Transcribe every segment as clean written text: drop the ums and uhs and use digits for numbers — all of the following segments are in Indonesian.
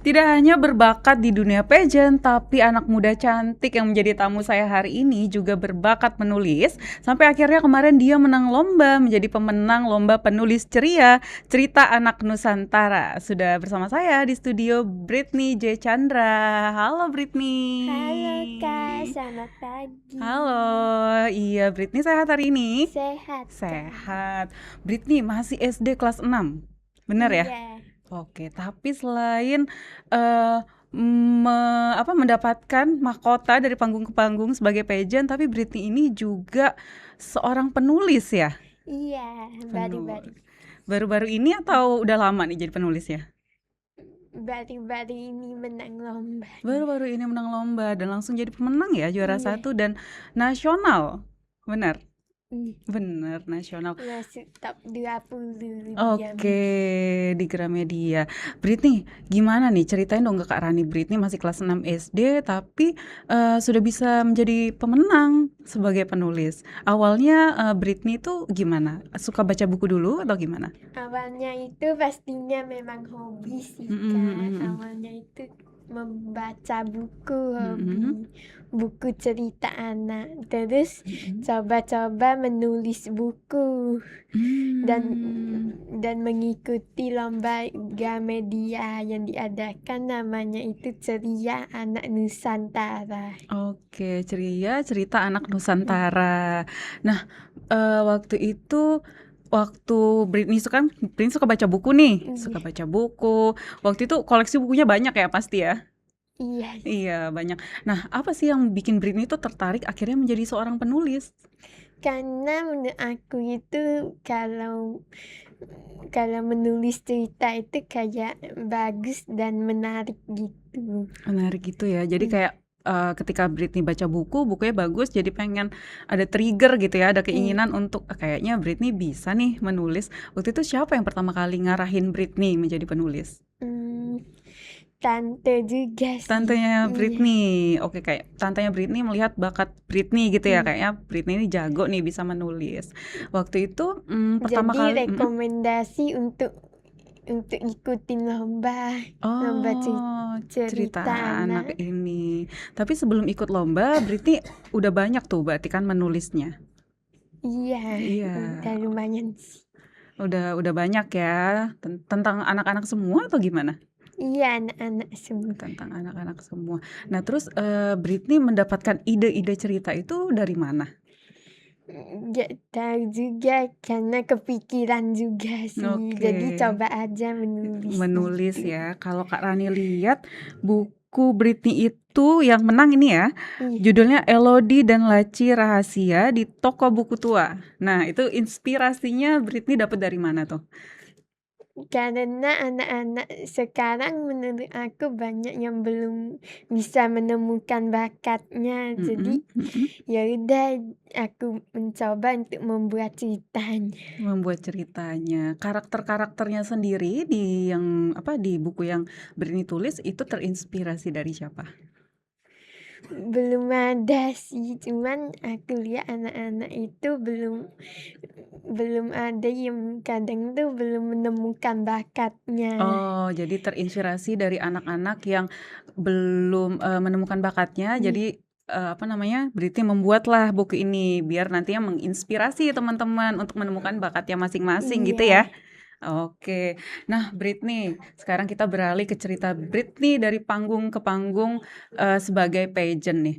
Tidak hanya berbakat di dunia pageant, tapi anak muda cantik yang menjadi tamu saya hari ini juga berbakat menulis. Sampai akhirnya kemarin dia menang lomba, menjadi pemenang lomba penulis ceria, cerita anak Nusantara. Sudah bersama saya di studio Britney J. Chandra. Halo Halo Kak, Britney. selamat pagi. Halo, iya Britney sehat hari ini? Sehat Kak. Sehat. Britney masih SD kelas 6, benar ya? Iya, Oke, tapi selain eh, mendapatkan mahkota dari panggung ke panggung sebagai pageant, tapi Britney ini juga seorang penulis ya? iya, baru-baru. Penulis. Baru-baru ini atau udah lama nih jadi penulisnya? Baru-baru ini menang lomba. Baru-baru ini menang lomba dan langsung jadi pemenang ya, juara Iya, satu dan nasional. Benar, iya. benar nasional. Masuk top 20 di Oke, Gramedia. di Gramedia. Britney, gimana nih? Ceritain dong ke Kak Rani. Britney masih kelas 6 SD, tapi sudah bisa menjadi pemenang sebagai penulis. Awalnya Britney tuh gimana? Suka baca buku dulu atau gimana? Awalnya itu pastinya memang hobi sih Mm-mm, Kak. mm-mm, Awalnya itu membaca buku mm-mm, hobi, buku cerita anak. Terus mm-mm. coba-coba menulis buku. dan Hmm, dan mengikuti lomba Gramedia yang diadakan namanya itu Ceria Anak Nusantara. oke, ceria cerita anak Nusantara. Nah, waktu itu waktu Britney itu kan Britney suka baca buku nih, Iya, suka baca buku. Waktu itu koleksi bukunya banyak ya pasti ya? iya, Iya, banyak. Nah, apa sih yang bikin Britney itu tertarik akhirnya menjadi seorang penulis? karena menurut aku itu kalau kalau menulis cerita itu kayak bagus dan menarik gitu. Menarik gitu ya. Jadi Iya, kayak ketika Britney baca buku, bukunya bagus, jadi pengen ada trigger gitu ya, ada iya. keinginan untuk kayaknya Britney bisa nih menulis. Waktu itu siapa yang pertama kali ngarahin Britney menjadi penulis? Hmm, tante juga sih. Tantenya Iya, Britney. Oke, kayak tantenya Britney melihat bakat Britney gitu ya, iya. kayaknya Britney ini jago nih bisa menulis. Waktu itu pertama Jadi kali, rekomendasi untuk ikutin lomba oh, cerita cerita anak anak. ini. Tapi sebelum ikut lomba, Britney udah banyak tuh berarti kan menulisnya. Iya, Iya, udah lumayan sih. udah banyak ya. Tentang anak-anak semua atau gimana? Iya, anak-anak semua. Tentang anak-anak semua. Nah, terus Britney mendapatkan ide-ide cerita itu dari mana? Gak tahu juga karena kepikiran juga sih. Oke, Jadi coba aja menulis menulis gitu. ya. Kalau Kak Rani lihat buku Britney itu yang menang ini ya, Iya. judulnya Elodie dan Laci Rahasia di Toko Buku Tua. Nah, itu inspirasinya Britney dapat dari mana tuh? Karena anak-anak sekarang menurut aku banyak yang belum bisa menemukan bakatnya. Jadi Mhm, mhm. ya udah aku mencoba untuk membuat ceritanya. Membuat ceritanya. Karakter-karakternya sendiri di yang apa, di buku yang Britney tulis itu terinspirasi dari siapa? Belum ada sih, cuman aku lihat anak-anak itu belum belum ada yang kadang tuh belum menemukan bakatnya. Oh, jadi terinspirasi dari anak-anak yang belum, menemukan bakatnya, Iya, jadi, apa namanya, Britney membuatlah buku ini biar nantinya menginspirasi teman-teman untuk menemukan bakatnya masing-masing gitu iya. ya? Oke. Nah, Britney, sekarang kita beralih ke cerita Britney dari panggung ke panggung, sebagai pageant nih.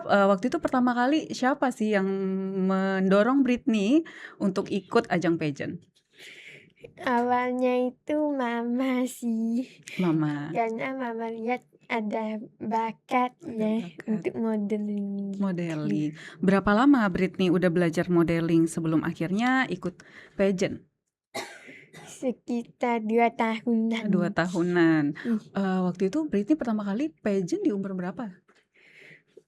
Waktu itu pertama kali siapa sih yang mendorong Britney untuk ikut ajang pageant? Awalnya itu mama sih, Mama, karena mama lihat ada ada bakatnya bakat. untuk modeling gitu. Modeling. Berapa lama Britney udah belajar modeling sebelum akhirnya ikut pageant? Sekitar 2 tahunan. 2 tahunan. Ih, Waktu itu Britney pertama kali pageant di umur berapa?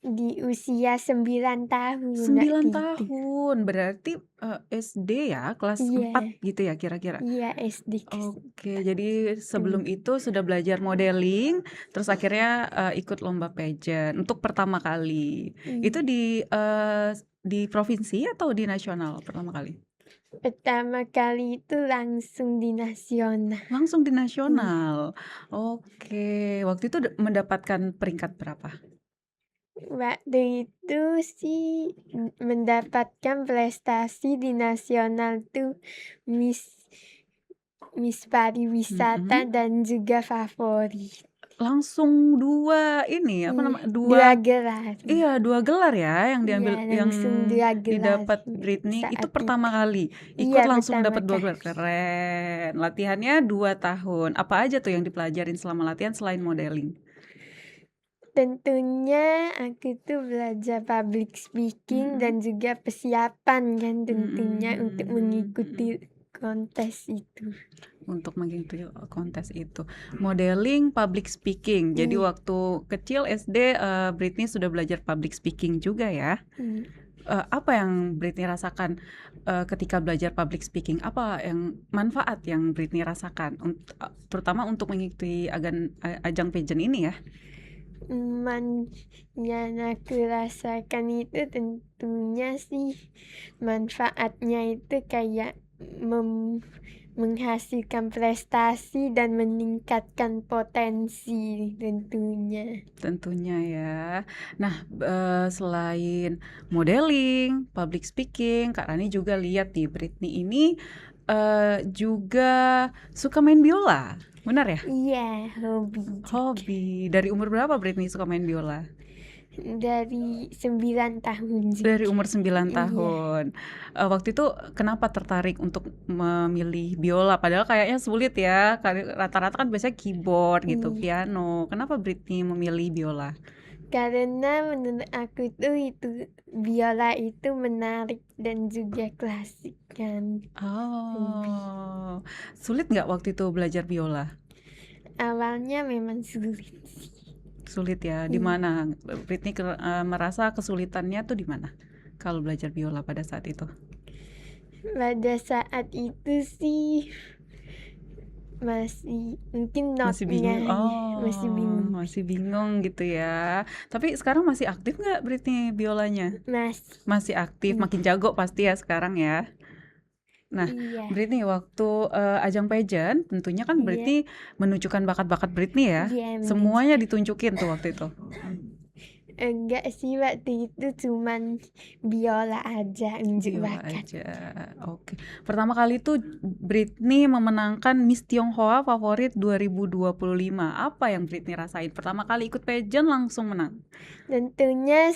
di usia 9 tahun waktu 9 itu. tahun, berarti, SD ya, kelas Iya, 4 gitu ya kira-kira? iya SD kelas Oke, jadi sebelum 4. itu sudah belajar modeling, terus akhirnya, ikut lomba pageant untuk pertama kali. Itu Iya. di provinsi atau di nasional pertama kali? Pertama kali itu langsung di nasional. Langsung di Iya. nasional. Oke, waktu itu mendapatkan peringkat berapa? Waktu itu sih mendapatkan prestasi di nasional tuh Miss Miss Pariwisata Mhm. dan juga favorit. Langsung 2 ini, apa nama, Iya, 2 2 gelar. iya, 2 gelar ya yang Iya, yang langsung 2 gelar didapat Britney, itu saat pertama itu. kali ikut Iya, langsung pertama dapat 2 gelar, kali. keren. Latihannya 2 tahun, apa aja tuh yang dipelajarin selama latihan selain modeling? Tentunya aku tuh belajar public speaking Mhm. dan juga persiapan kan tentunya untuk Mhm. mengikuti kontes itu. Untuk mengikuti kontes itu. Modeling, public speaking. Jadi Iya. waktu kecil SD, Britney sudah belajar public speaking juga ya? Iya. Apa yang Britney rasakan, ketika belajar public speaking? Apa yang manfaat yang Britney rasakan terutama untuk mengikuti ajang pageant ini ya? Yang aku rasakan itu tentunya sih manfaatnya itu kayak menghasilkan prestasi dan meningkatkan potensi tentunya. Tentunya ya. Nah, selain modeling, public speaking, Kak Rani juga lihat nih Britney ini, juga suka main biola, benar ya? Iya, hobi juga. Hobi. Dari umur berapa Britney suka main biola? Dari 9 tahun juga. Dari umur 9 Iya. tahun. Waktu itu kenapa tertarik untuk memilih biola? Padahal kayaknya sulit ya, rata-rata kan biasanya keyboard gitu, Iya. piano. Kenapa Britney memilih biola? Karena menurut aku tuh itu biola itu menarik dan juga klasik kan. Hobi. Oh, sulit nggak waktu itu belajar biola? Awalnya memang sulit sih. Sulit ya, di Iya. mana Britney merasa kesulitannya tuh di mana kalau belajar biola pada saat itu? Pada saat itu sih mungkin Masih bingung. notnya ya, masih Oh, bingung. masih bingung gitu ya. Tapi sekarang masih aktif nggak Britney biolanya? Masih. Masih aktif, Iya. makin jago pasti ya sekarang ya. Nah, Iya. Britney waktu ajang pageant, tentunya kan Iya. Britney menunjukkan bakat-bakat Britney ya. Iya, Semuanya menunjukkan. ditunjukin tuh waktu itu. Enggak sih, waktu itu cuman biola aja, unjuk Biola bakat. aja. Oke. Pertama kali tuh Britney memenangkan Miss Tionghoa Favorit 2025. Apa yang Britney rasain? Pertama kali ikut pageant langsung menang. Tentunya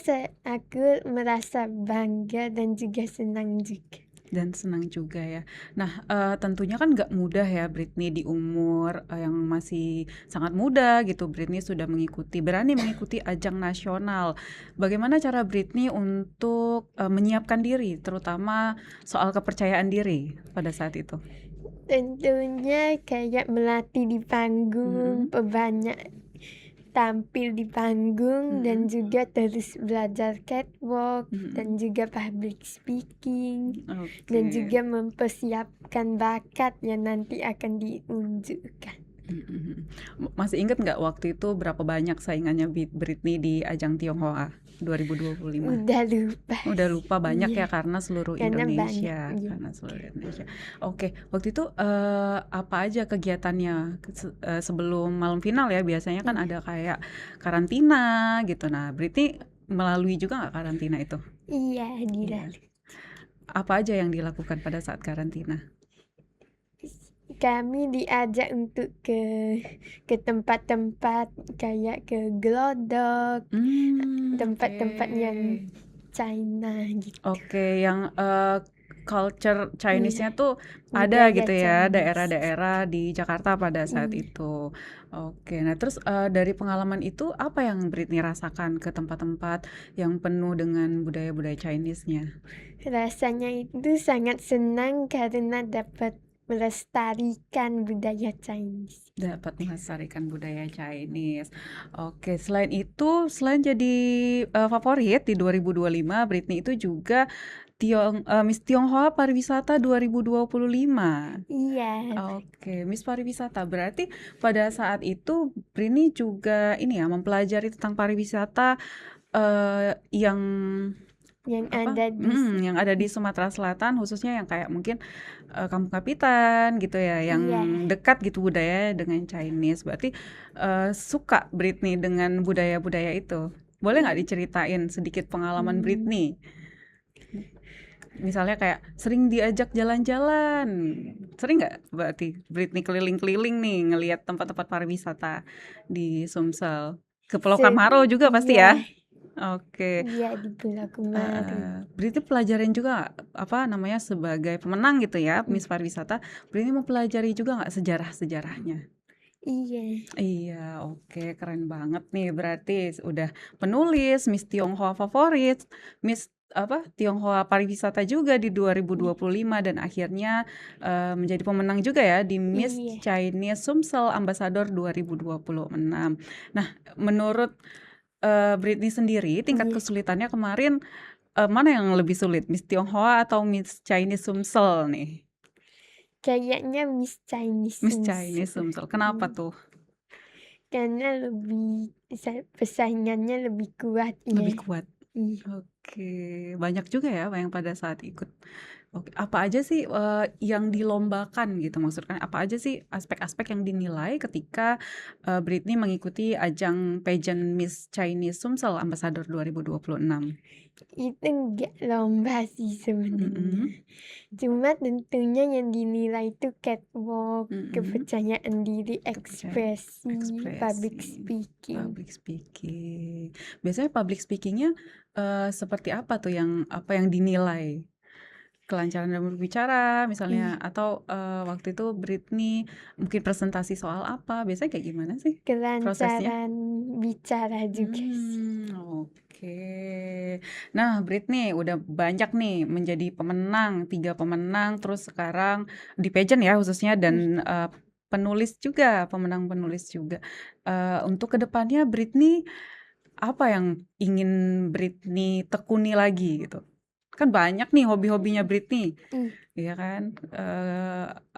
aku merasa bangga dan juga senang juga. Dan senang juga ya. Nah, tentunya kan nggak mudah ya Britney di umur yang masih sangat muda gitu. Britney sudah berani mengikuti ajang nasional. Bagaimana cara Britney untuk menyiapkan diri, terutama soal kepercayaan diri pada saat itu? Tentunya kayak melatih di panggung, Mhm. perbanyak tampil di panggung dan Mhm. juga terus belajar catwalk dan Mhm. juga public speaking dan Oke. juga mempersiapkan bakat yang nanti akan diunjukkan. Mhm. Masih inget nggak waktu itu berapa banyak saingannya Britney di ajang Tionghoa 2025? Udah lupa banyak Iya, ya karena seluruh karena banyak. Indonesia, Iya. karena seluruh Indonesia. Oke, waktu itu apa aja kegiatannya sebelum malam final ya? Biasanya kan ada kayak karantina gitu. Nah, Britney melalui juga nggak karantina itu? Iya, Iya. dilalui. Apa aja yang dilakukan pada saat karantina? Kami diajak untuk ke tempat-tempat kayak ke Glodok, tempat-tempat yang China gitu. Oke, yang culture Chinese-nya Iya, tuh ada budaya gitu ya, Chinese. daerah-daerah di Jakarta pada saat Iya. itu. Oke, nah terus dari pengalaman itu apa yang Britney rasakan ke tempat-tempat yang penuh dengan budaya-budaya Chinese-nya? Rasanya itu sangat senang karena dapat melestarikan budaya Chinese. Dapat melestarikan budaya Chinese. Oke, selain itu, selain jadi favorit di 2025, Britney itu juga Miss Tionghoa Pariwisata 2025. Iya. Oke, Miss Pariwisata. Berarti pada saat itu Britney juga ini ya mempelajari tentang pariwisata yang yang apa ada di yang ada di Sumatera Selatan, khususnya yang kayak mungkin Kampung Kapitan gitu ya, yang iya, dekat gitu budaya dengan Chinese. Berarti suka Britney dengan budaya-budaya itu. Boleh nggak i- diceritain sedikit pengalaman hmm, Britney? Misalnya kayak sering diajak jalan-jalan, sering nggak berarti Britney keliling-keliling nih ngelihat tempat-tempat pariwisata di Sumsel? Ke Pulau Kamaro juga pasti iya, ya? Oke. iya di Pulau Kemaru. Berarti pelajarin juga nggak, apa namanya, sebagai pemenang gitu ya, Hmm, Miss Pariwisata, Britney mempelajari juga nggak sejarah-sejarahnya? iya, Iya, oke, keren banget nih. Berarti udah penulis, Miss Tionghoa favorit, Miss apa Tionghoa pariwisata juga di 2025 dan akhirnya menjadi pemenang juga ya di Miss iya, Chinese Sumsel Ambassador 2026. Nah, menurut Britney sendiri tingkat iya. kesulitannya kemarin mana yang lebih sulit, Miss Tionghoa atau Miss Chinese Sumsel nih? Kayaknya Miss Chinese Miss Sumsel. Chinese Sumsel, kenapa Hmm, tuh? karena persaingannya lebih kuat ya. Lebih kuat? Iya. Oke, banyak juga ya yang pada saat ikut. Oke, apa aja sih, yang dilombakan gitu maksudnya, apa aja sih aspek-aspek yang dinilai ketika, Britney mengikuti ajang pageant Miss Chinese Sumsel Ambassador 2026? Itu enggak lomba sih sebenarnya. Mhm, Cuma tentunya yang dinilai itu catwalk, mhm, kepercayaan diri, kepercayaan, ekspresi, public ekspresi, speaking. public speaking. Biasanya public speaking-nya, seperti apa tuh yang dinilai? Kelancaran dalam berbicara misalnya Ih, atau, waktu itu Britney mungkin presentasi soal apa, biasanya kayak gimana sih prosesnya? kelancaran bicara juga sih. Oke. Nah, Britney udah banyak nih menjadi pemenang, 3 pemenang, terus sekarang di pageant ya khususnya Ih, dan, penulis juga, pemenang penulis juga. Untuk kedepannya Britney, apa yang ingin Britney tekuni lagi gitu? Kan banyak nih hobi-hobinya Britney, ih, ya kan?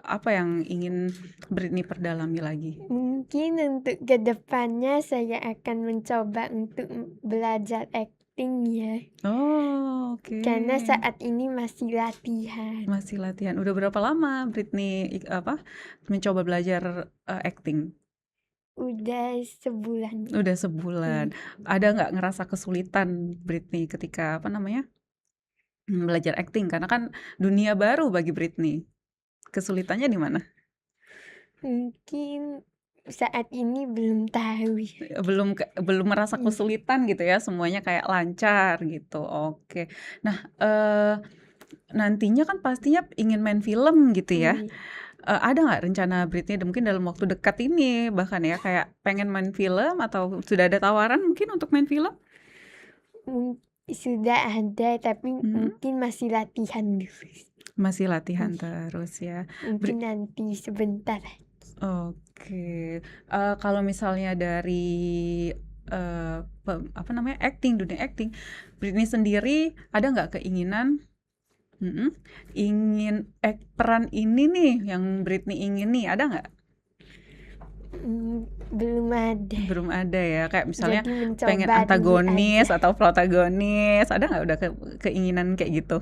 Apa yang ingin Britney perdalami lagi? mungkin untuk kedepannya saya akan mencoba untuk belajar acting ya. Oh, oke. Karena saat ini masih latihan. Masih latihan. Udah berapa lama Britney mencoba belajar, akting? Udah sebulan. Udah sebulan. Ih, Ada nggak ngerasa kesulitan Britney ketika, apa namanya, belajar akting? Karena kan dunia baru bagi Britney. Kesulitannya di mana? mungkin saat ini belum tahu ya. Belum merasa Ih, kesulitan gitu ya, semuanya kayak lancar gitu, oke. Nah, nantinya kan pastinya ingin main film gitu ya, ih, ada nggak rencana Britney mungkin dalam waktu dekat ini bahkan ya, kayak pengen main film atau sudah ada tawaran mungkin untuk main film? sudah ada tapi Mhm, mungkin masih latihan dulu. masih latihan Ih, terus ya. mungkin nanti sebentar. Oke, kalau misalnya dari, apa namanya, dunia akting, Britney sendiri ada nggak keinginan ingin peran ini nih yang Britney ingin nih, ada nggak? Belum ada. Belum ada ya, kayak misalnya Jadi pengen mencoba dulu aja. antagonis atau protagonis, ada nggak udah keinginan kayak gitu?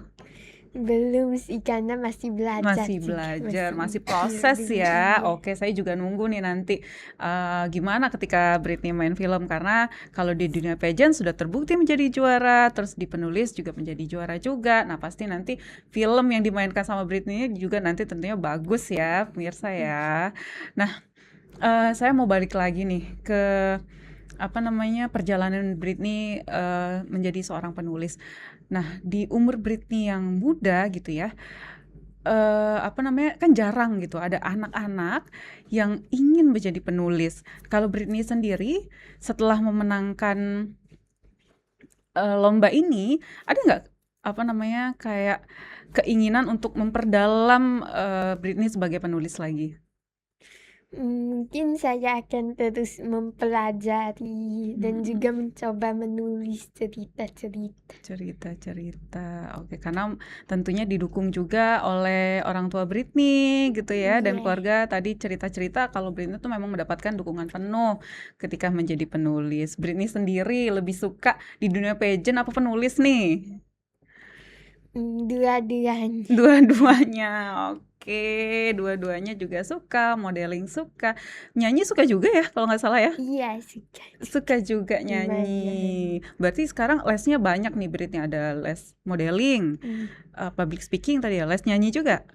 Belum sih karena masih belajar Masih juga, belajar, masih masih proses dulu ya. iya. Oke, saya juga nunggu nih nanti, gimana ketika Britney main film, karena kalau di dunia pageant sudah terbukti menjadi juara, terus di penulis juga menjadi juara juga. Nah, pasti nanti film yang dimainkan sama Britney juga nanti tentunya bagus ya, pemirsa ya. Nah, saya mau balik lagi nih ke, apa namanya, perjalanan Britney, menjadi seorang penulis. Nah, di umur Britney yang muda gitu ya, apa namanya, kan jarang gitu ada anak-anak yang ingin menjadi penulis. Kalau Britney sendiri setelah memenangkan, lomba ini, ada nggak, apa namanya, kayak keinginan untuk memperdalam, Britney sebagai penulis lagi? Mungkin saya akan terus mempelajari dan Mhm. juga mencoba menulis cerita-cerita. Cerita-cerita, oke, karena tentunya didukung juga oleh orang tua Britney gitu ya, dan Iya, keluarga tadi cerita-cerita kalau Britney tuh memang mendapatkan dukungan penuh ketika menjadi penulis. Britney sendiri lebih suka di dunia pageant apa penulis nih? Dua-duanya. Dua-duanya, oke. Dua-duanya juga suka, modeling suka, nyanyi suka juga ya kalau nggak salah ya? Iya, suka Suka juga. juga Lumayan. nyanyi. Berarti sekarang lesnya banyak nih Britney, ada les modeling, public speaking tadi ya, les nyanyi juga?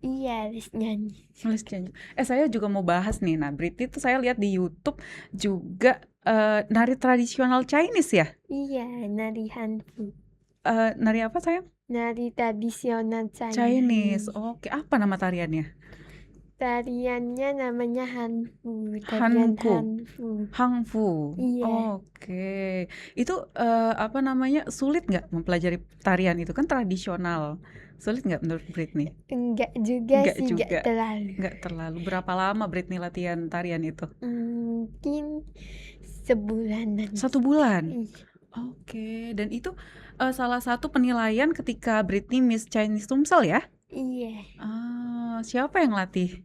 Iya, les nyanyi. Les nyanyi. Saya juga mau bahas nih. Nah, Britney tuh saya lihat di YouTube juga nari tradisional Chinese ya? Iya, nari hanfu. Nari apa sayang? Nari tradisional Chinese. Chinese. Oke, apa nama tariannya? Tariannya namanya hanfu. Tarian Hanku. hanfu. Hangfu. Iya. Oke. Itu apa namanya? Sulit nggak mempelajari tarian itu kan tradisional? Sulit nggak menurut Britney? Enggak juga Nggak sih, juga. enggak terlalu. Nggak terlalu. Berapa lama Britney latihan tarian itu? Mungkin sebulanan. 1 bulan. Iya. Oke. Dan itu salah satu penilaian ketika Britney Miss Chinese Tumsel ya? Iya. Siapa yang latih?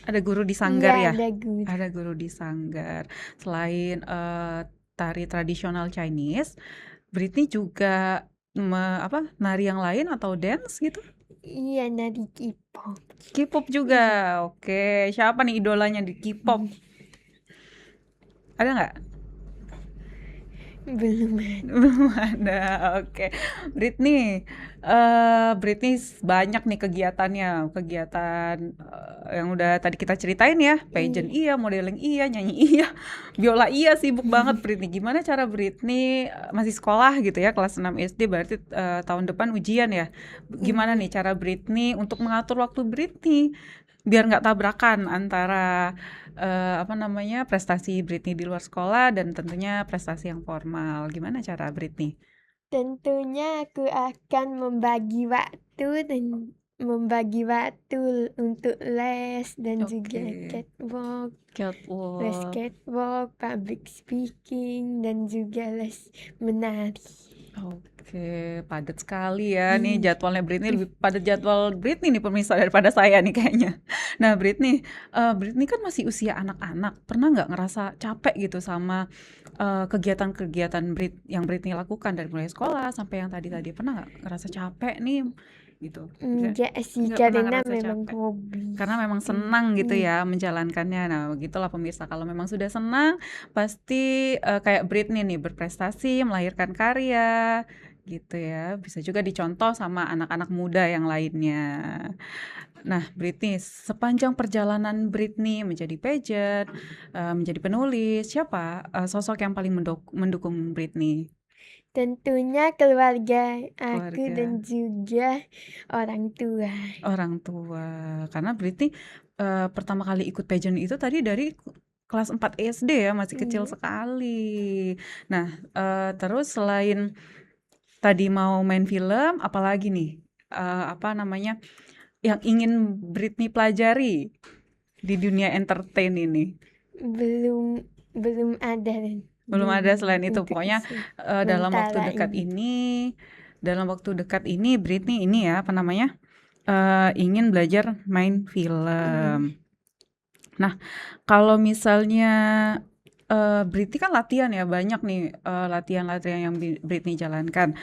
Ada guru di Iya, sanggar ya? ada guru. Ada guru di sanggar. Selain tari tradisional Chinese, Britney juga nari yang lain atau dance gitu? Iya, nari K-pop. K-pop juga. Oke, siapa nih idolanya di K-pop? Ada nggak? Belum ada. Belum ada. Oke. Britney banyak nih kegiatannya, kegiatan yang udah tadi kita ceritain ya, pageant iya, modeling iya, nyanyi iya, biola iya, sibuk banget Britney. Gimana cara Britney masih sekolah gitu ya, kelas 6 SD, berarti tahun depan ujian ya. Gimana nih cara Britney untuk mengatur waktu Britney biar nggak tabrakan antara prestasi Britney di luar sekolah dan tentunya prestasi yang formal. Gimana cara Britney? Tentunya aku akan membagi waktu untuk les dan juga catwalk, les catwalk, public speaking, dan juga les menari. Oke, padat sekali ya nih jadwalnya Britney, lebih padat jadwal Britney nih pemirsa daripada saya nih kayaknya. Nah Britney kan masih usia anak-anak, pernah nggak ngerasa capek gitu sama kegiatan-kegiatan yang Britney lakukan dari mulai sekolah sampai yang tadi-tadi, pernah nggak ngerasa capek nih gitu? Enggak sih, Nggak pernah karena ngerasa memang capek. hobi. Karena memang senang gitu ya menjalankannya. Nah, begitulah pemirsa, kalau memang sudah senang pasti kayak Britney nih, berprestasi, melahirkan karya gitu ya. Bisa juga dicontoh sama anak-anak muda yang lainnya. Nah, Britney, sepanjang perjalanan Britney menjadi pageant, menjadi penulis, siapa sosok yang paling mendukung Britney? Tentunya keluarga aku dan juga orang tua. Orang tua. Karena Britney pertama kali ikut pageant itu tadi dari kelas 4 SD ya, masih kecil sekali. Nah, terus selain tadi mau main film, apalagi nih yang ingin Britney pelajari di dunia entertain ini? Belum ada. Belum ada selain itu. Pokoknya dalam waktu dekat ini Britney ini ya ingin belajar main film. Nah, kalau misalnya Britney kan latihan ya, banyak nih latihan-latihan yang Britney jalankan.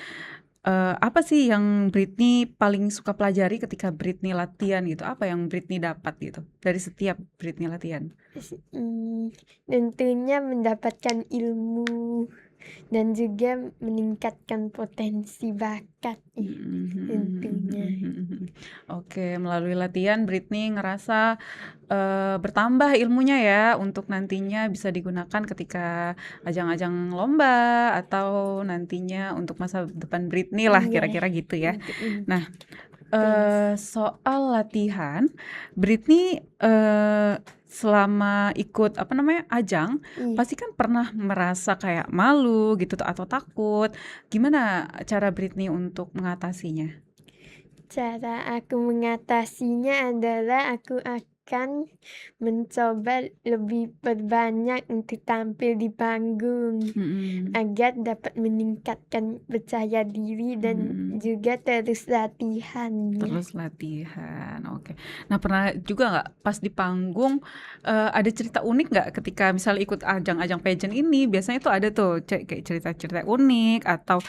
Apa sih yang Britney paling suka pelajari ketika Britney latihan gitu? Apa yang Britney dapat gitu dari setiap Britney latihan? Tentunya mendapatkan ilmu dan juga meningkatkan potensi bakat tentunya. Oke, melalui latihan Britney ngerasa bertambah ilmunya ya untuk nantinya bisa digunakan ketika ajang-ajang lomba atau nantinya untuk masa depan Britney lah, kira-kira gitu ya. Nah, soal latihan, Britney selama ikut ajang, pasti kan pernah merasa kayak malu gitu atau takut. Gimana cara Britney untuk mengatasinya? Cara aku mengatasinya adalah aku akan mencoba lebih perbanyak untuk tampil di panggung, Mhm. agar dapat meningkatkan percaya diri dan Mhm. juga terus latihannya. Terus latihan, oke. Nah, pernah juga nggak pas di panggung, ada cerita unik nggak ketika misalnya ikut ajang-ajang pageant ini? Biasanya tuh ada tuh kayak cerita-cerita unik atau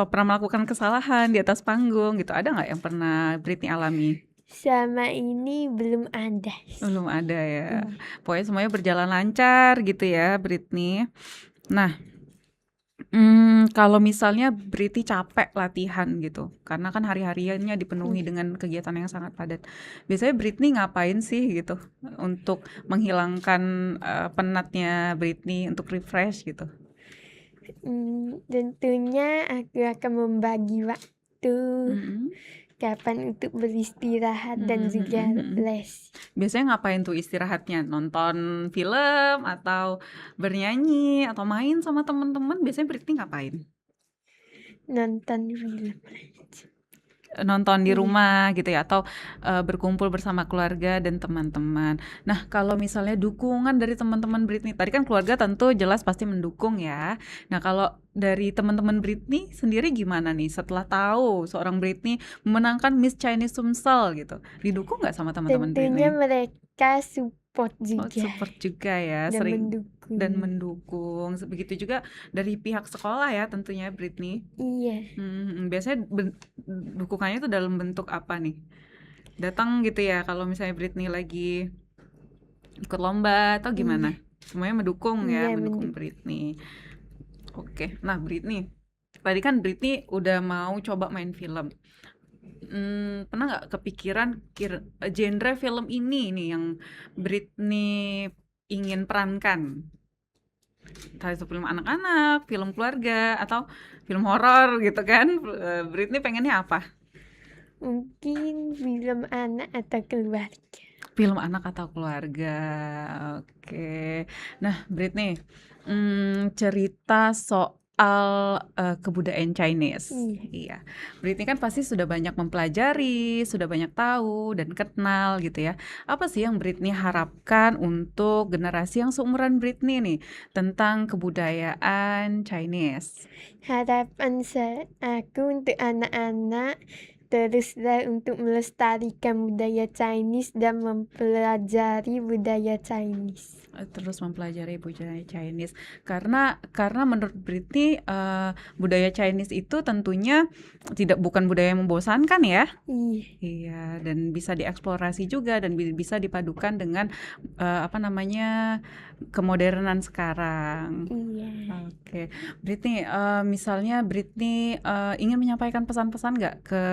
pernah melakukan kesalahan di atas panggung gitu, ada nggak yang pernah Britney alami? Selama ini belum ada sih. Belum ada ya. Iya. Pokoknya semuanya berjalan lancar gitu ya, Britney. Nah, kalau misalnya Britney capek latihan gitu, karena kan hari-hariannya dipenuhi Iya. dengan kegiatan yang sangat padat. Biasanya Britney ngapain sih gitu untuk menghilangkan, penatnya Britney, untuk refresh gitu? Tentunya aku akan membagi waktu Mhm. kapan untuk beristirahat dan Mhm juga mhm mhm. les. Biasanya ngapain tuh istirahatnya? Nonton film atau bernyanyi atau main sama teman-teman, biasanya Britney ngapain? Nonton film aja. Nonton di Iya. rumah gitu ya atau, berkumpul bersama keluarga dan teman-teman. Nah, kalau misalnya dukungan dari teman-teman Britney, tadi kan keluarga tentu jelas pasti mendukung ya. Nah, kalau dari teman-teman Britney sendiri gimana nih setelah tahu seorang Britney memenangkan Miss Chinese Sumsel gitu, didukung nggak sama teman-teman Tentunya Britney? mereka support Oh, juga support juga ya, dan dan mendukung. mendukung. Begitu juga dari pihak sekolah ya tentunya Britney? Iya. Biasanya dukungannya itu dalam bentuk apa nih? Datang gitu ya kalau misalnya Britney lagi ikut lomba atau Iya. gimana? Semuanya mendukung ya, Iya, mendukung mendukung. Britney. Oke, nah Britney, tadi kan Britney udah mau coba main film. Pernah nggak kepikiran genre film ini nih yang Britney ingin perankan? Entah itu film anak-anak, film keluarga, atau film horor gitu kan? Britney pengennya apa? Mungkin film anak atau keluarga. Film anak atau keluarga, oke. Nah, Britney, cerita soal, kebudayaan Chinese. Iya. Iya, Britney kan pasti sudah banyak mempelajari, sudah banyak tahu dan kenal gitu ya. Apa sih yang Britney harapkan untuk generasi yang seumuran Britney nih, tentang kebudayaan Chinese? Harapan aku untuk anak-anak teruslah untuk melestarikan budaya Chinese dan mempelajari budaya Chinese. Terus mempelajari budaya Chinese karena menurut Britney, budaya Chinese itu tentunya bukan budaya yang membosankan ya? Iya. Iya, dan bisa dieksplorasi juga dan bisa dipadukan dengan, apa namanya, kemodernan sekarang. Iya. Oke, Britney, misalnya Britney, ingin menyampaikan pesan-pesan nggak ke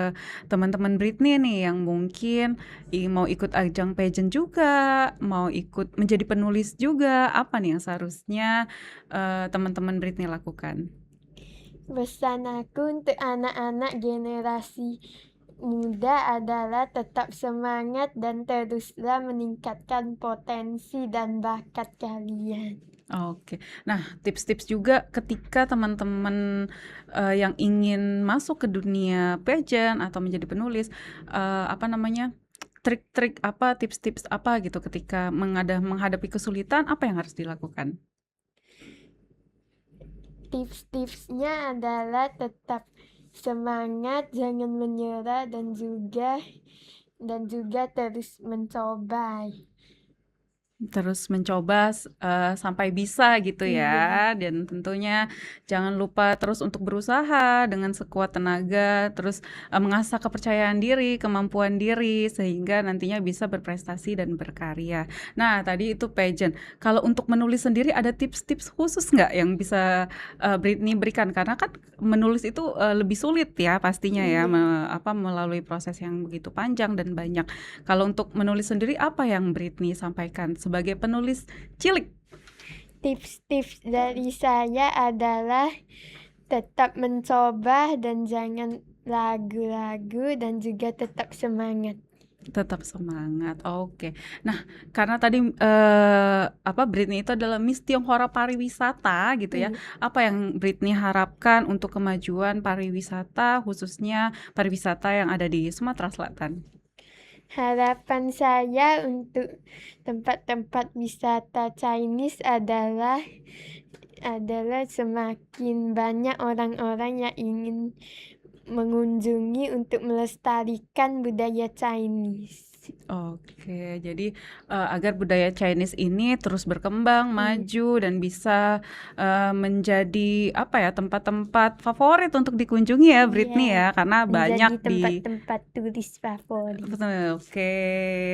teman-teman Britney nih yang mungkin mau ikut ajang pageant juga, mau ikut menjadi penulis juga, apa nih yang seharusnya, teman-teman Britney lakukan? Pesan aku untuk anak-anak generasi muda adalah tetap semangat dan teruslah meningkatkan potensi dan bakat kalian. Oke. Nah, tips-tips juga ketika teman-teman, yang ingin masuk ke dunia pageant atau menjadi penulis, apa namanya, trik-trik apa, tips-tips apa gitu ketika menghadapi kesulitan, apa yang harus dilakukan? Tips-tipsnya adalah tetap semangat, jangan menyerah dan juga terus mencoba. Terus mencoba sampai bisa gitu Iya. ya, dan tentunya jangan lupa terus untuk berusaha dengan sekuat tenaga, terus, mengasah kepercayaan diri, kemampuan diri, sehingga nantinya bisa berprestasi dan berkarya. Nah, tadi itu pageant. Kalau untuk menulis sendiri ada tips-tips khusus nggak yang bisa, Britney berikan? Karena kan menulis itu, lebih sulit ya pastinya ya, Iya. melalui proses yang begitu panjang dan banyak. Kalau untuk menulis sendiri apa yang Britney sampaikan sebagai penulis cilik? Tips-tips dari saya adalah tetap mencoba dan jangan ragu-ragu dan juga tetap semangat. Tetap semangat, oke. Nah, karena tadi, Britney itu adalah Miss Tionghoa Pariwisata gitu ya, Iya. apa yang Britney harapkan untuk kemajuan pariwisata, khususnya pariwisata yang ada di Sumatera Selatan? Harapan saya untuk tempat-tempat wisata Chinese adalah semakin banyak orang-orang yang ingin mengunjungi untuk melestarikan budaya Chinese. Oke, jadi agar budaya Chinese ini terus berkembang, maju dan bisa menjadi apa ya, tempat-tempat favorit untuk dikunjungi ya, Britney Iya, ya, karena banyak menjadi di tempat-tempat turis favorit. Betul, oke.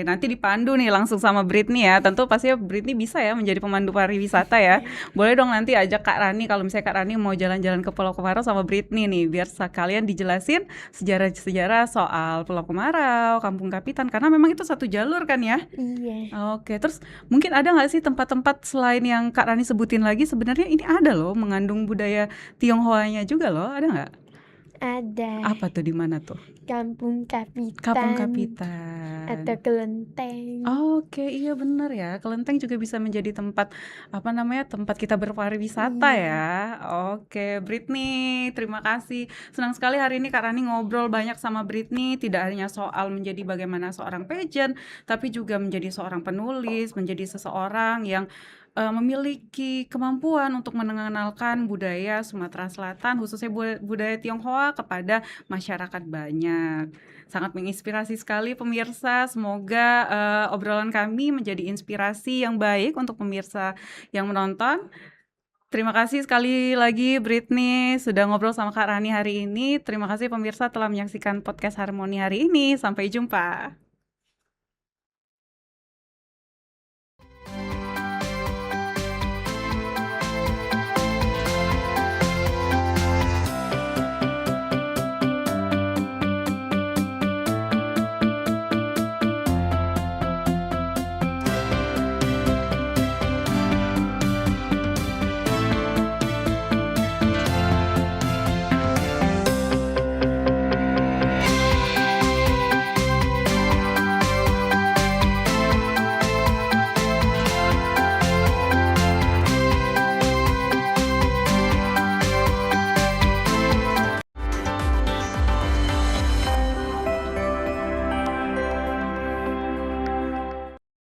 Nanti dipandu nih langsung sama Britney ya. Tentu pasti Britney bisa ya menjadi pemandu pariwisata ya. Boleh dong nanti ajak Kak Rani kalau misalnya Kak Rani mau jalan-jalan ke Pulau Kemarau sama Britney nih, biar sekalian dijelasin sejarah-sejarah soal Pulau Kemarau, Kampung Kapitan, karena memang itu satu jalur kan ya. Iya, Oke, terus mungkin ada nggak sih tempat-tempat selain yang Kak Rani sebutin lagi, sebenarnya ini ada loh mengandung budaya Tionghoanya juga loh, ada nggak? ada Apa tuh, di mana tuh? Kampung Kampung Kapitan atau Kapitan. Kelenteng. Oke, iya bener ya. Kelenteng juga bisa menjadi tempat, apa namanya, tempat kita berpariwisata Iya, ya. Oke, Britney, terima kasih. Senang sekali hari ini Kak Rani ngobrol banyak sama Britney, tidak hanya soal menjadi bagaimana seorang pageant, tapi juga menjadi seorang penulis, menjadi seseorang yang memiliki kemampuan untuk mengenalkan budaya Sumatera Selatan, khususnya budaya Tionghoa kepada masyarakat banyak. Sangat menginspirasi sekali pemirsa, semoga obrolan kami menjadi inspirasi yang baik untuk pemirsa yang menonton. Terima kasih sekali lagi Britney sudah ngobrol sama Kak Rani hari ini. Terima kasih pemirsa telah menyaksikan podcast Harmoni hari ini. Sampai jumpa.